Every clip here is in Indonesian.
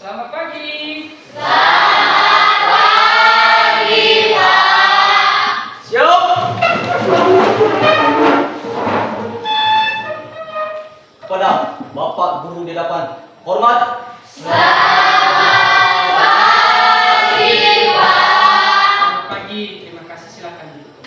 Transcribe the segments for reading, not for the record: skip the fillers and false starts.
Selamat pagi. Selamat pagi, Pak. Siap. Kepada Bapak Guru di depan, hormat. Selamat pagi, Pak. Selamat pagi. Terima kasih. Silakan duduk.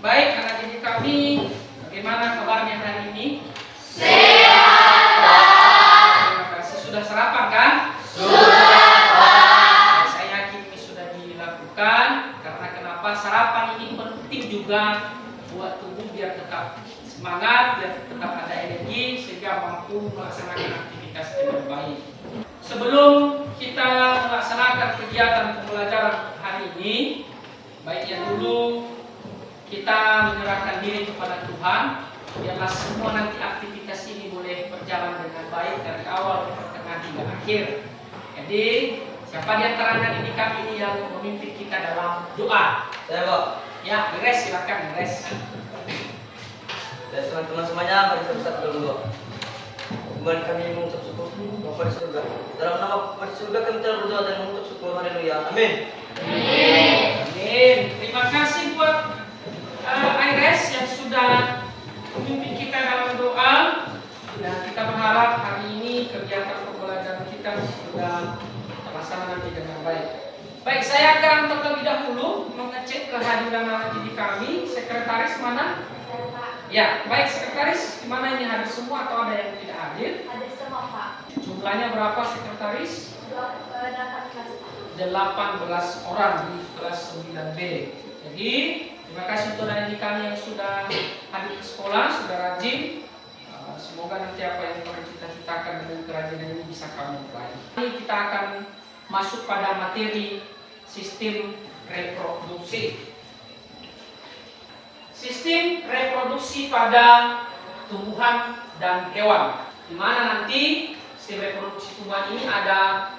Baik, anak didik kami, bagaimana kabarnya hari ini? Sehat, Pak. Terima kasih. Sudah sarapan kan? Sudah, Pak. Saya yakin ini sudah dilakukan karena kenapa sarapan ini penting juga buat tubuh biar tetap semangat, biar tetap ada energi sehingga mampu melaksanakan aktivitas dengan baik. Sebelum kita melaksanakan kegiatan pembelajaran hari ini, baiknya dulu kita menyerahkan diri kepada Tuhan. Biarlah semua nanti aktivitas ini boleh berjalan dengan baik dari awal, pertengahan hingga akhir. Jadi siapa di antara anak didik kami ini yang memimpin kita dalam doa? Saya Pak. Ya, beres, silakan beres. Dan teman-teman semuanya, mari kita bersatu dalam doa. Kembali kami mengucap syukur Bapa di surga. Dalam nama Bapa di surga kami telah berdoa dan mengucap syukur. Haleluya. Amin. Amin. Terima kasih buat Aires yang sudah memimpin kita dalam doa. Dan kita berharap hari ini kegiatan pembelajaran kita sudah terlaksana nanti dengan baik. Baik, saya akan terlebih dahulu mengecek kehadiran anak didik kami. Sekretaris mana? Ya, baik sekretaris. Di mana ini hadir semua atau ada yang tidak hadir? Ada semua, Pak. Jumlahnya berapa sekretaris? 18. 18 orang di kelas 9B. Jadi terima kasih untuk anak didik kami yang sudah hadir ke sekolah, sudah rajin. Semoga nanti apa yang kami cita-citakan dengan kerajinan ini bisa kami raih. Ini kita akan masuk pada materi sistem reproduksi. Sistem reproduksi pada tumbuhan dan hewan. Di mana nanti sistem reproduksi tumbuhan ini ada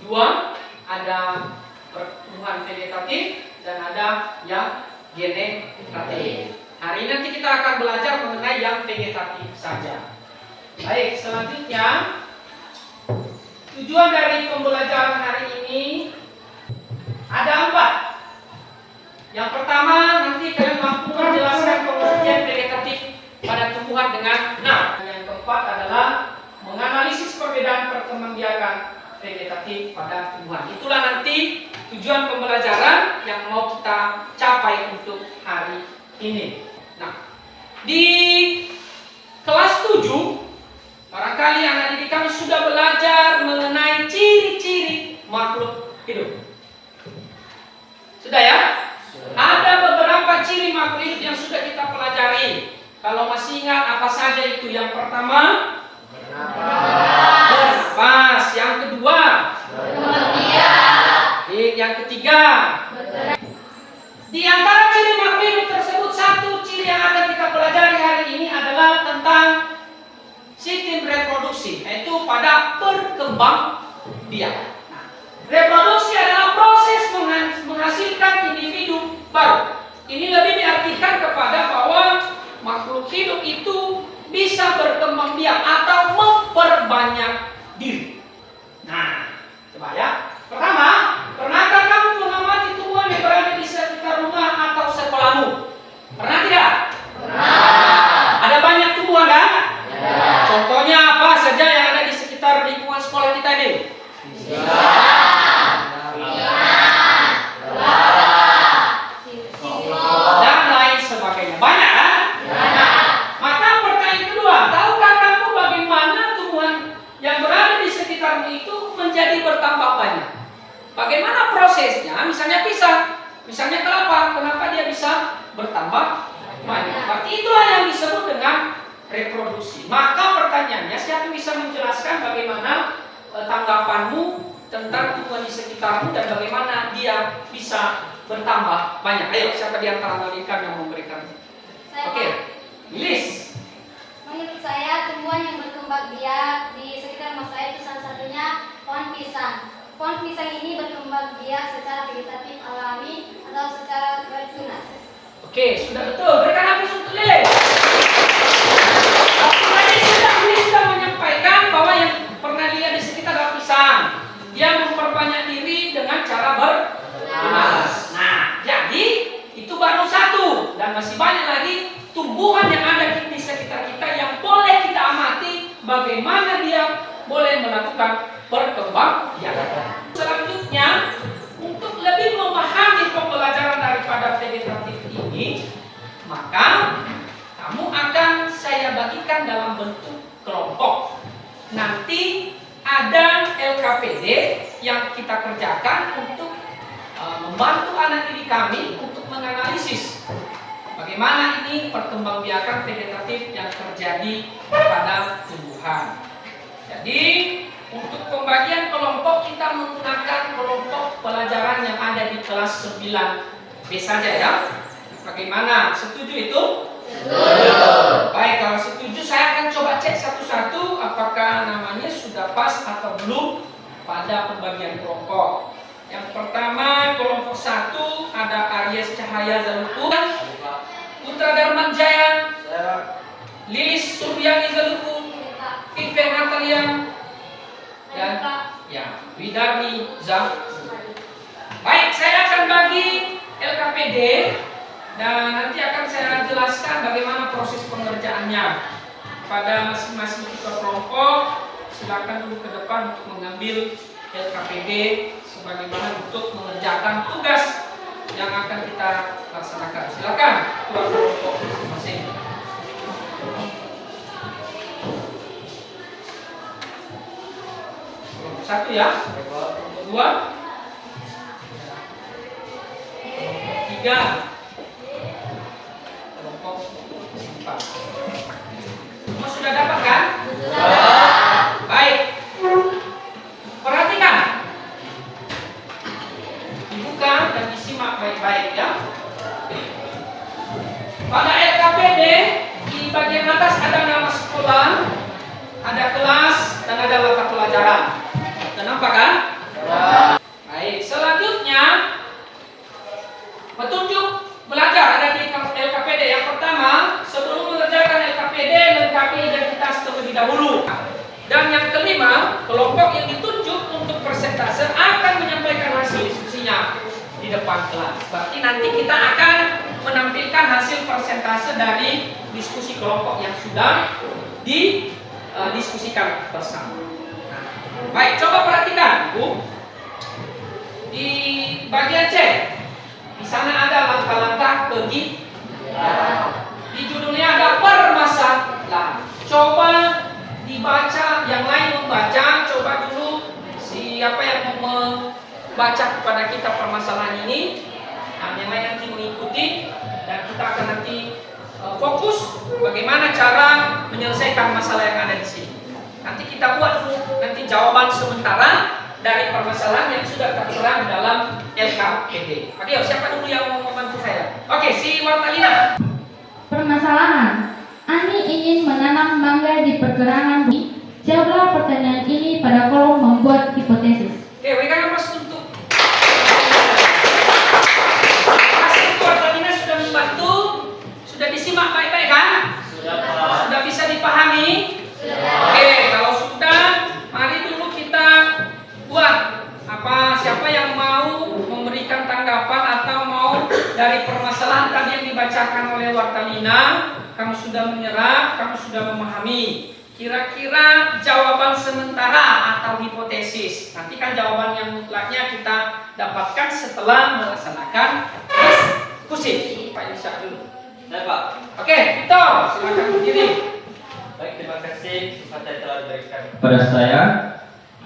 dua, ada pertumbuhan vegetatif dan ada yang generatif. Hari ini nanti kita akan belajar mengenai yang vegetatif saja. Baik, selanjutnya tujuan dari pembelajaran hari ini ada 4. Yang pertama, nanti kalian mampu menjelaskan pengertian vegetatif pada tumbuhan dengan benar. Yang keempat adalah menganalisis perbedaan perkembangbiakan vegetatif pada tumbuhan. Itulah nanti tujuan pembelajaran yang mau kita capai untuk hari ini. Nah, di kelas 7 barangkali anak didik kami sudah belajar mengenai ciri-ciri makhluk hidup. Sudah ya? Ada beberapa ciri makhluk hidup yang sudah kita pelajari. Kalau masih ingat apa saja itu? Yang pertama, bernafas. Yang kedua, yang ketiga. Di antara ciri makhluk hidup tersebut, satu ciri yang akan kita pelajari hari ini adalah tentang sistem reproduksi, yaitu pada perkembangbiakan. Nah, reproduksi adalah proses menghasilkan individu baru. Ini lebih diartikan kepada bahwa makhluk hidup itu bisa berkembang biak atau memperbanyak diri. Nah, coba ya. Pertama, pernahkah kamu mengamati tumbuhan yang berada di sekitar rumah atau sekolahmu? Pernah tidak? Pernah. Ada banyak tumbuhan kan? Ya. Contohnya apa saja yang ada di sekitar lingkungan sekolah kita ini? Dan lain sebagainya. Banyak kan? Maka pertanyaan kedua, tahukah kamu bagaimana tumbuhan yang berada di sekitarmu itu menjadi bertambah banyak? Bagaimana prosesnya? Misalnya pisang, misalnya kelapa, kenapa dia bisa bertambah banyak? Berarti itulah yang disebut dengan reproduksi. Maka pertanyaannya, siapa bisa menjelaskan bagaimana tanggapanmu tentang tumbuhan di sekitarmu dan bagaimana dia bisa bertambah banyak? Ayo, siapa di antara kalian yang memberikan? Oke, Lilis. Menurut saya, tumbuhan yang berkembang biak di sekitar rumah saya itu salah satunya pohon pisang. Pohon pisang ini berkembang biak secara vegetatif alami atau secara bertunas. Oke, sudah betul. Berikan aplaus untuk Lilis. tumbuhan yang ada di sekitar kita yang boleh kita amati bagaimana dia boleh melakukan perkembangbiakan. Selanjutnya, untuk lebih memahami pembelajaran daripada vegetatif ini, maka kamu akan saya bagikan dalam bentuk kelompok. Nanti ada LKPD yang kita kerjakan untuk membantu anak didik kami untuk menganalisis bagaimana ini perkembangbiakan vegetatif yang terjadi pada tumbuhan. Jadi untuk pembagian kelompok kita menggunakan kelompok pelajaran yang ada di kelas 9B saja ya. Bagaimana? Setuju itu? Setuju. Baik, kalau setuju saya akan coba cek satu-satu apakah namanya sudah pas atau belum pada pembagian kelompok. Yang pertama, kelompok 1 ada Aries Cahaya Zaluku, Putra Darman Jaya, Lilis Suryani Zaluku, Vivian Natalia, dan ya, Widarni Zaluku. Baik, saya akan bagi LKPD dan nanti akan saya jelaskan bagaimana proses pengerjaannya pada masing-masing kelompok. Silakan dulu ke depan untuk mengambil LKPD sebagaimana untuk mengerjakan tugas yang akan kita laksanakan. Silakan keluar kelompok masing-masing. Kelompok 1 ya, kelompok 2, kelompok 3, kelompok 4. Semua sudah dapat kan? Sudah. Baik. Perhatikan. Dibuka dan disimak baik-baik ya. Pada LKPD di bagian atas ada nama sekolah, ada kelas, dan ada mata pelajaran. Dan nampak kan? Baik. Selanjutnya petunjuk belajar ada di LKPD. Yang pertama, sebelum mengerjakan LKPD, lengkapi identitas terlebih dahulu. Dan yang kelima, kelompok yang ditunjuk untuk persentase akan menyampaikan hasil diskusinya di depan kelas. Berarti nanti kita akan menampilkan hasil persentase dari diskusi kelompok yang sudah didiskusikan bersama. Baik, coba perhatikan, Bu. Di bagian C, di sana ada langkah-langkah pergi. Di judulnya ada permasalahan. Coba dibaca, yang lain membaca. Coba dulu siapa yang mau membaca kepada kita permasalahan ini. Nah, yang lain nanti mengikuti dan kita akan nanti fokus bagaimana cara menyelesaikan masalah yang ada di sini. Nanti kita buat dulu nanti jawaban sementara dari permasalahan yang sudah tertera dalam LKPD. Oke, siapa dulu yang mau membantu saya? Oke, si Wartalina. Permasalahan. Ani ingin menanam mangga di pergerangan bumi. Jawablah pertanyaan ini pada kolom membuat hipotesis. Oke, berikan nama untuk. Kasih Wartalina sudah membantu, sudah disimak baik-baik kan? Sudah bisa dipahami? Oke, kalau sudah, mari dulu kita buat siapa yang mau memberikan tanggapan atau mau dari permasalahan tadi yang dibacakan oleh Wartalina. Kamu sudah menyerap, kamu sudah memahami. Kira-kira jawaban sementara atau hipotesis. Nanti kan jawaban yang mutlaknya kita dapatkan setelah melaksanakan diskusi. Pak Isya dulu. Baik, Pak. Oke, Victor, silakan berdiri. Baik, terima kasih kesempatan yang telah diberikan kepada saya.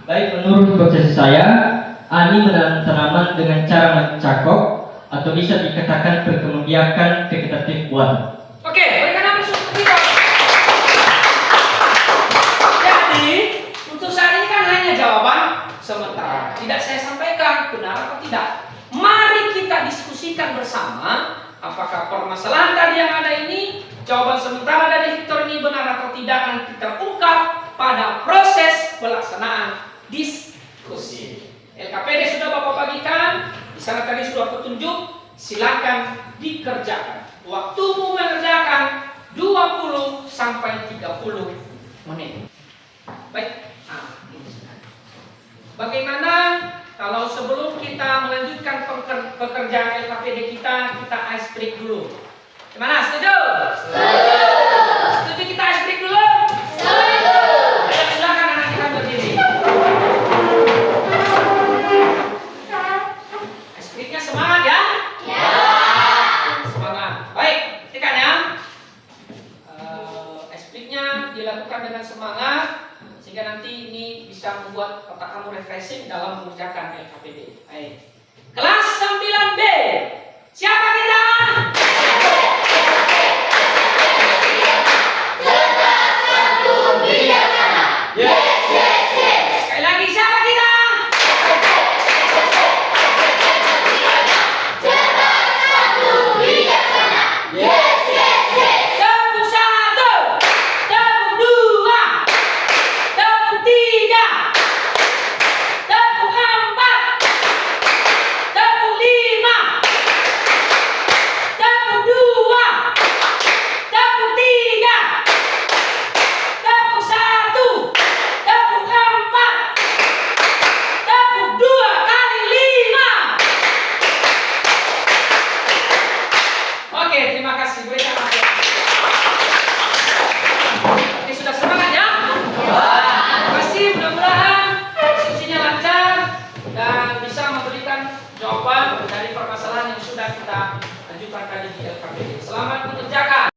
Baik, menurut hipotesis saya, Ani menanam tanaman dengan cara mencakok atau bisa dikatakan perkembangbiakan vegetatif buah. Oke, berikan nama Victor. Jadi, untuk saat ini kan hanya jawaban sementara. Tidak saya sampaikan benar atau tidak. Mari kita diskusikan bersama apakah permasalahan tadi yang ada ini jawaban sementara dari Victor ini benar atau tidak nanti terungkap pada proses pelaksanaan diskusi. LKPD sudah Bapak bagikan, di sana tadi sudah petunjuk, silakan dikerjakan. Waktumu mengerjakan 20 sampai 30 menit. Baik. Bagaimana kalau sebelum kita melanjutkan pekerjaan LKPD kita ice break dulu? Gimana? Setuju? dilakukan dengan semangat sehingga nanti ini bisa membuat otak kamu refreshing dalam mengerjakan LKPD. Baik. Kelas 9B. Siapa kita? Sekali lagi, siapa kita? Tepuk 1, tepuk 2, tepuk 3, tepuk 4, tepuk 5, tepuk 2, tepuk 3, tepuk 1, tepuk 4, tepuk 2 kali 5. Oke, terima kasih. Berikan aplaus. Oke, sudah semangat ya? Terima kasih. Mudah-mudahan diskusinya lancar dan bisa memberikan jawaban dari permasalahan yang sudah kita ajukan tadi di LKPD. Selamat mengerjakan.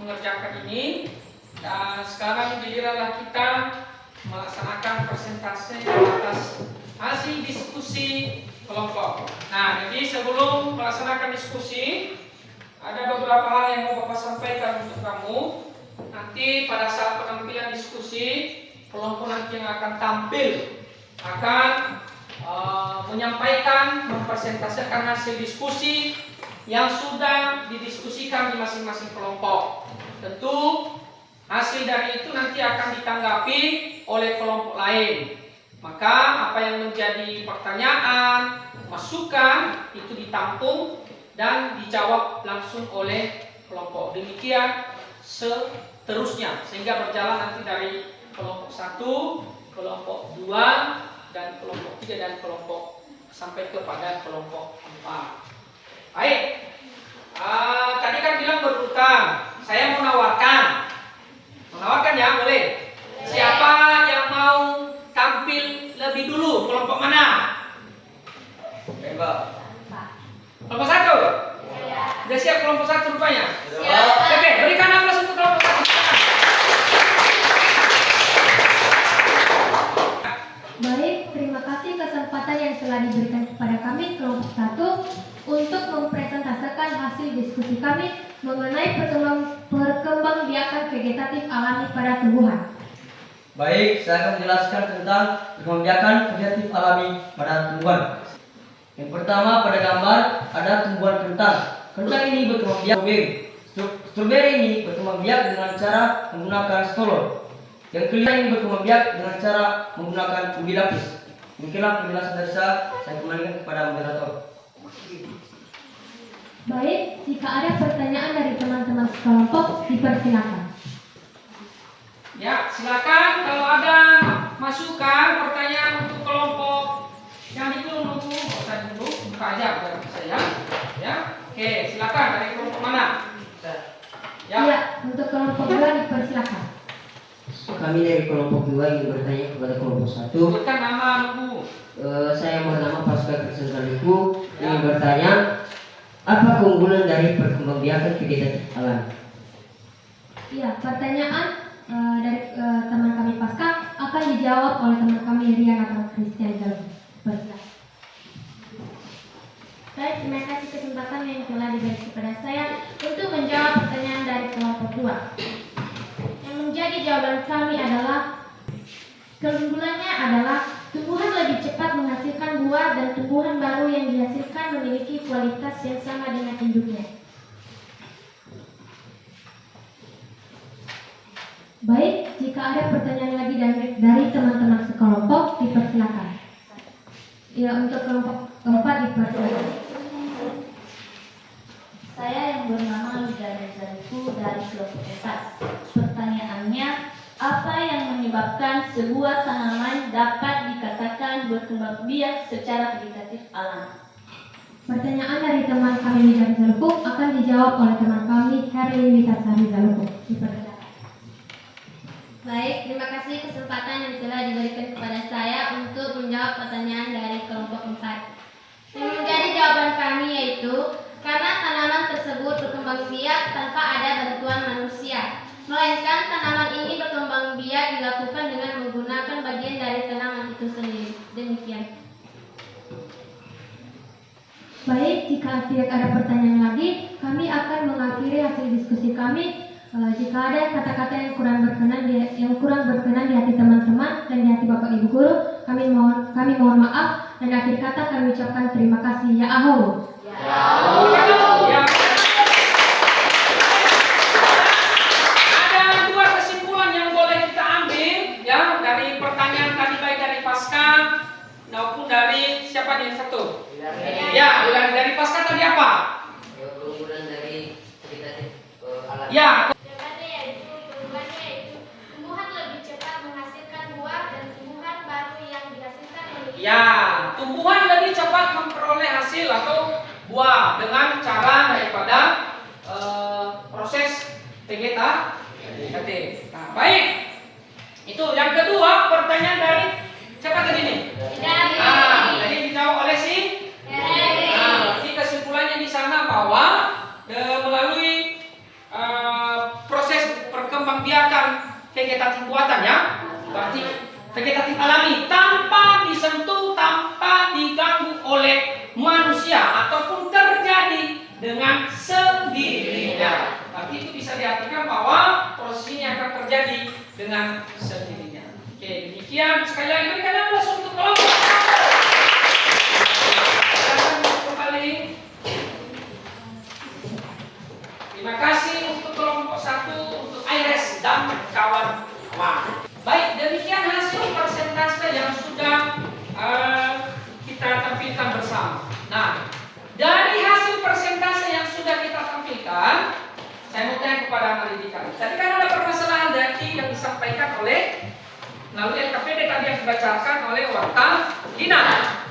mengerjakan ini. Dan sekarang giliranlah kita melaksanakan presentasi atas hasil diskusi kelompok. Nah, jadi sebelum melaksanakan diskusi, ada beberapa hal yang mau Bapak sampaikan untuk kamu. Nanti pada saat penampilan diskusi, kelompok nanti yang akan tampil akan menyampaikan, mempresentasikan hasil diskusi yang sudah didiskusikan di masing-masing kelompok. Tentu hasil dari itu nanti akan ditanggapi oleh kelompok lain. Maka apa yang menjadi pertanyaan, masukan itu ditampung dan dijawab langsung oleh kelompok. Demikian seterusnya sehingga berjalan nanti dari kelompok 1, kelompok 2, dan kelompok 3 dan kelompok sampai kepada kelompok 4. Baik. Tadi kan bilang berurutan. Saya mau nawarkan. Menawarkan ya, boleh. Siapa yang mau tampil lebih dulu? Kelompok mana? Mbak. Kelompok 1? Sudah siap kelompok 1 rupanya? Siap. Oke, berikan aplaus untuk kelompok 1. Baik, terima kasih kesempatan yang telah diberikan kepada kami kelompok 1 untuk mempresentasikan hasil diskusi kami mengenai perkembangbiakan vegetatif alami pada tumbuhan. Baik, saya akan menjelaskan tentang perkembangbiakan vegetatif alami pada tumbuhan. Yang pertama pada gambar ada tumbuhan kentang. Kentang ini berkembang biak stroberi. Stroberi ini berkembang biak dengan cara menggunakan stolon. Yang kelima ini berkembang biak dengan cara menggunakan ubi lapis. Demikianlah penjelasan dari saya kembalikan kepada moderator. Baik, jika ada pertanyaan dari teman-teman sekelompok, dipersilakan. Ya, silakan kalau ada masukan, pertanyaan untuk kelompok yang itu nunggu, nggak usah dulu, buka aja biar bisa ya. Ya, oke, silakan dari kelompok mana? Ya. Ya, untuk kelompok 2 dipersilakan. Kami dari kelompok 2 ingin bertanya kepada kelompok 1. Sebutkan nama nunggu. Saya bernama Pascal Krisnaliku ingin bertanya apa keunggulan dari perkembangbiakan vegetatif alami? Ya, pertanyaan dari teman kami Pasca akan dijawab oleh teman kami Rian atau Christian Jalur. Persilakan. Baik, terima kasih kesempatan yang telah diberikan kepada saya untuk menjawab pertanyaan dari kelompok 2. Yang menjadi jawaban kami adalah keunggulannya adalah tumbuhan lebih cepat menghasilkan buah dan tumbuhan baru yang dihasilkan memiliki kualitas yang sama dengan induknya. Baik, jika ada pertanyaan lagi dari teman-teman sekelompok, dipersilakan. Ya, untuk kelompok 4 dipersilakan. Saya yang bernama Lidana Zaliku dari kelompok 4. Pertanyaannya, apa yang menyebabkan sebuah tanaman dapat dikatakan berkembang biak secara vegetatif alami? Pertanyaan dari teman kami Widya Zalukuk akan dijawab oleh teman kami Herlin Witasari Zalukuk. Dipersilakan. Baik, terima kasih kesempatan yang telah diberikan kepada saya untuk menjawab pertanyaan dari kelompok 4. Yang menjadi jawaban kami yaitu karena tanaman tersebut berkembang biak tanpa ada bantuan manusia, melainkan tanaman ini berkembang biak dilakukan dengan menggunakan bagian dari tanaman itu sendiri. Demikian. Baik, jika tidak ada pertanyaan lagi, kami akan mengakhiri hasil diskusi kami. Jika ada kata-kata yang kurang berkenan di hati teman-teman dan di hati Bapak Ibu guru, kami mohon maaf, dan akhir kata kami ucapkan terima kasih. Ya aho. Ya. Ada dua kesimpulan yang boleh kita ambil ya dari pertanyaan tadi, baik dari Pasca maupun dari siapa yang satu? Ya, dari Pasca tadi apa? Keunggulan dari vegetatif alami. Ya. Jawabannya yaitu tumbuhan lebih cepat menghasilkan buah dan tumbuhan baru yang dihasilkan memiliki. Ya, tumbuhan lebih cepat memperoleh hasil atau buah dengan cara daripada proses vegetatif. Nah, baik. Itu yang kedua, pertanyaan dari siapa tadi nih? Tadi dijawab oleh si. Berarti kesimpulannya di sana bahwa melalui proses perkembangbiakan vegetatif buatan ya, berarti vegetatif alami tanpa disentuh, tanpa diganggu oleh manusia ataupun terjadi dengan sendirinya. Berarti itu bisa diartikan bahwa proses ini akan terjadi dengan sendirinya. Oke, demikian sekali lagi kalian langsung untuk kelompok. tadi yang dibacakan oleh Warta Lina.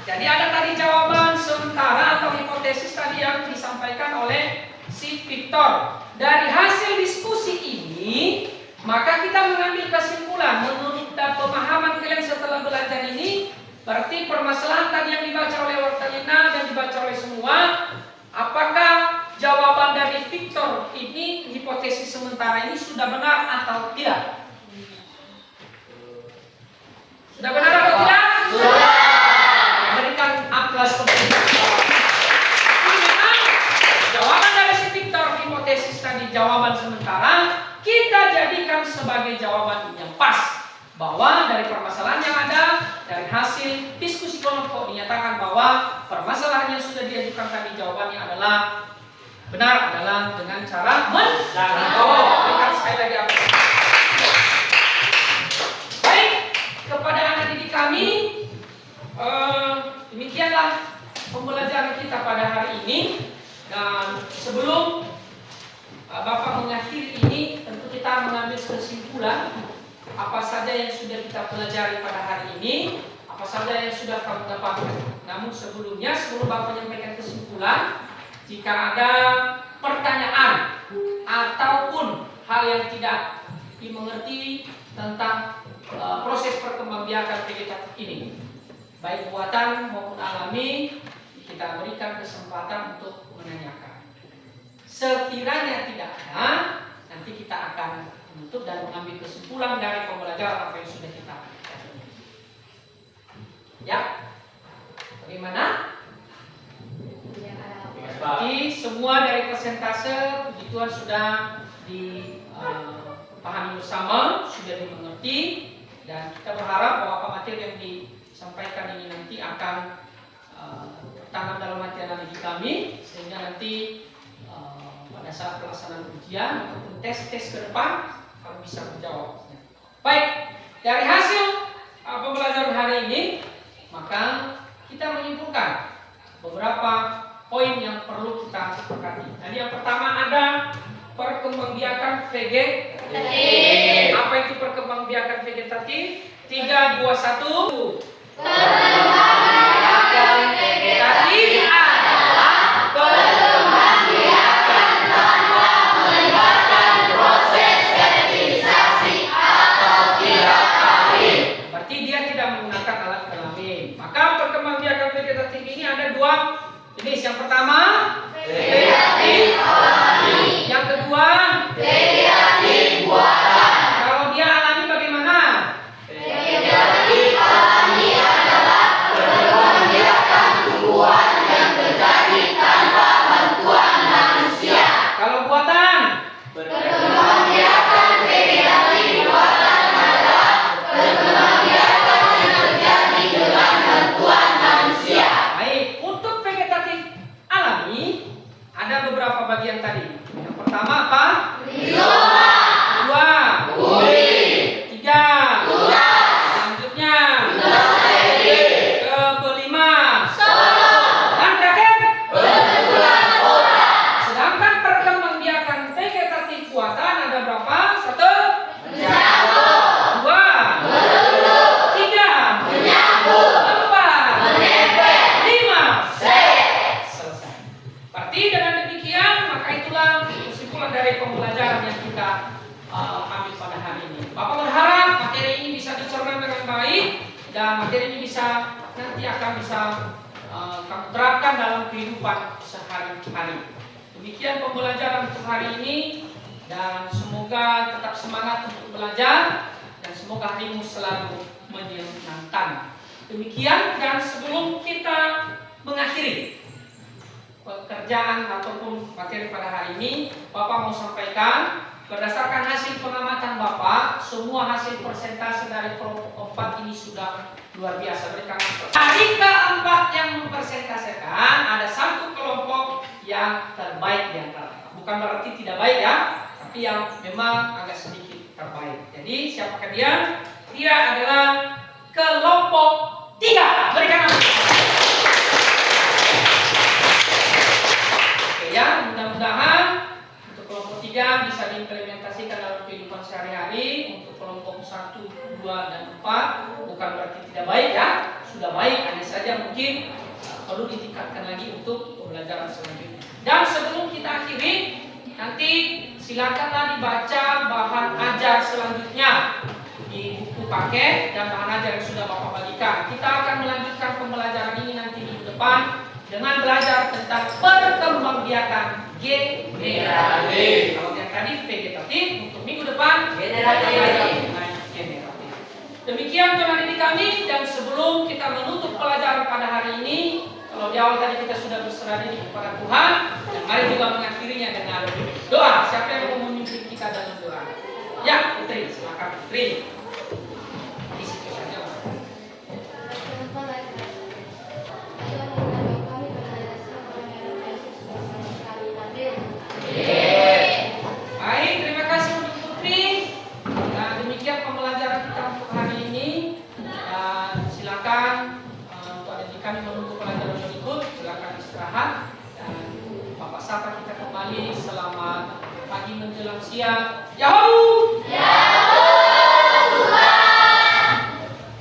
Jadi ada tadi jawaban sementara atau hipotesis tadi yang disampaikan oleh si Victor. Dari hasil diskusi ini, maka kita mengambil kesimpulan menurut pemahaman kalian setelah belajar ini, berarti permasalahan tadi yang dibaca oleh Warta Lina dan dibaca oleh semua, apakah jawaban dari Victor ini, hipotesis sementara ini sudah benar atau tidak? Sudah benar atau tidak? Sudah. Berikan aplaus untuk Victor. Ini memang jawaban dari si Victor, hipotesis tadi jawaban sementara, kita jadikan sebagai jawaban yang pas. Bahwa dari permasalahan yang ada, dari hasil diskusi kelompok dinyatakan bahwa permasalahan yang sudah diajukan tadi jawabannya adalah benar adalah dengan cara menjawab. Berikan sekali lagi aplaus. Baik, kepada anak didik kami, demikianlah pembelajaran kita pada hari ini. Dan sebelum Bapak mengakhiri ini, tentu kita mengambil kesimpulan apa saja yang sudah kita pelajari pada hari ini, apa saja yang sudah kamu dapatkan. Namun sebelumnya, sebelum Bapak menyampaikan kesimpulan, jika ada pertanyaan ataupun hal yang tidak dimengerti tentang proses perkembangbiakan vegetatif ini, baik buatan maupun alami, kita berikan kesempatan untuk menanyakan. Sekiranya tidak ada, nanti kita akan menutup dan mengambil kesimpulan dari pembelajaran apa yang sudah kita pelajari. Ya, bagaimana? Jadi semua dari persentase puji Tuhan sudah dipahami bersama, sudah dimengerti, dan kita berharap bahwa apa materi yang disampaikan ini nanti akan tertanam dalam hati anak didik kami, sehingga nanti pada saat pelaksanaan ujian ataupun tes-tes ke depan kamu bisa menjawabnya. Baik, dari hasil pembelajaran hari ini, maka kita menyimpulkan beberapa poin yang perlu kita sepakati. Tadi yang pertama ada perkembangbiakan vegetatif. Apa itu perkembangbiakan vegetatif? 3, 2, 1. Perkembangbiakan vegetatif adalah perkembangbiakan tanpa melibatkan proses fertilisasi atau tidak kawin. Berarti dia tidak menggunakan alat kelamin. Maka perkembangbiakan vegetatif ini ada 2 jenis. Yang pertama, vegetatif alami. Yang kedua, vegetatif buatan. Kalau dia alami bagaimana? Vegetatif alami adalah perkembangbiakan tumbuhan yang terjadi tanpa bantuan manusia. Kalau buatan, perkembangbiakan vegetatif buatan adalah perkembangbiakan yang terjadi dengan bantuan manusia. Baik, untuk vegetatif alami ada beberapa bagian tadi. Yang pertama apa? Rizoma. Kedua, kulit. Ketiga, tunas. Selanjutnya, kelima, dan terakhir, bentulan spora. Sedangkan perkembangbiakan vegetatif buatan ada berapa? 1, menyambung. 2, meluluh. 3, menyambung. 4, menempel. 5, selesai. Berarti dengan demikian, maka itulah kesimpulan dari pembelajaran yang kita ambil pada hari ini. Bapak berharap materi ini bisa dicerna dengan baik dan materi ini bisa nanti akan bisa kamu terapkan dalam kehidupan sehari-hari. Demikian pembelajaran untuk hari ini, dan semoga tetap semangat untuk belajar dan semoga harimu selalu menyenangkan. Demikian, dan sebelum kita mengakhiri pekerjaan ataupun materi pada hari ini, Bapak mau sampaikan berdasarkan hasil pengamatan Bapak, semua hasil persentase dari kelompok 4 ini sudah luar biasa. Berikan aplaus. Dari keempat yang mempersentasekan, ada satu kelompok yang terbaik di antara. Bukan berarti tidak baik ya, tapi yang memang agak sedikit terbaik. Jadi siapakah dia? Dia adalah kelompok 3. Berikan aplaus. Oke ya, mudah-mudahan untuk kelompok 3 bisa diimplementasikan dalam kehidupan sehari-hari. Untuk kelompok 1, 2, dan 4 bukan sudah baik ya, sudah baik. Hanya saja mungkin perlu ditingkatkan lagi untuk pembelajaran selanjutnya. Dan sebelum kita akhiri, nanti silakanlah dibaca bahan ajar selanjutnya di buku paket dan bahan ajar yang sudah Bapak bagikan. Kita akan melanjutkan pembelajaran ini nanti minggu depan dengan belajar tentang perkembangbiakan generatif. Kalau yang tadi vegetatif, untuk minggu depan generatif. Demikian teman didik kami, dan sebelum kita menutup pelajaran pada hari ini, kalau di awal tadi kita sudah berserah diri kepada Tuhan, dan mari juga mengakhirinya dengan doa. Siapa yang mau memimpin kita dalam doa? Ya, Putri, silakan Putri. Di situ saja. Baik, terima kasih untuk Putri. Nah, demikian pembelajaran kita untuk hari ini. Dan silakan untuk adik kami menunggu pelajaran berikut. Silakan istirahat. Dan Bapak sapa kita kembali. Selamat pagi menjelang siang. Yahoo!